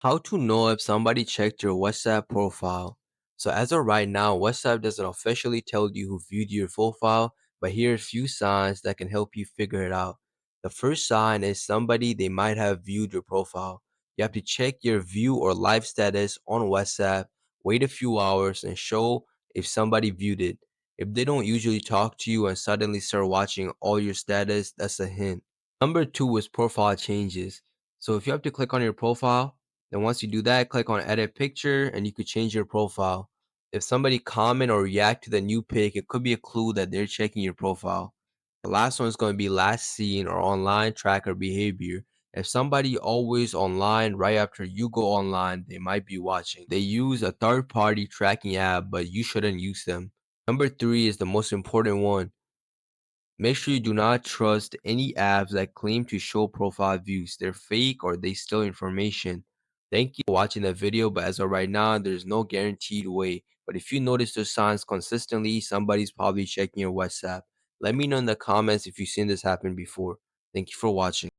How to know if somebody checked your WhatsApp profile. So as of right now, WhatsApp doesn't officially tell you who viewed your profile, but here are a few signs that can help you figure it out. The first sign is somebody they might have viewed your profile. You have to check your view or live status on WhatsApp, wait a few hours, and show if somebody viewed it. If they don't usually talk to you and suddenly start watching all your status, that's a hint. Number two is profile changes. So if you have to click on your profile, then once you do that, click on edit picture and you could change your profile. If somebody comment or react to the new pic, it could be a clue that they're checking your profile. The last one is going to be last seen or online tracker behavior. If somebody always online right after you go online, they might be watching. They use a third party tracking app, but you shouldn't use them. Number three is the most important one. Make sure you do not trust any apps that claim to show profile views. They're fake or they steal information. Thank you for watching the video, but as of right now, there's no guaranteed way. But if you notice those signs consistently, somebody's probably checking your WhatsApp. Let me know in the comments if you've seen this happen before. Thank you for watching.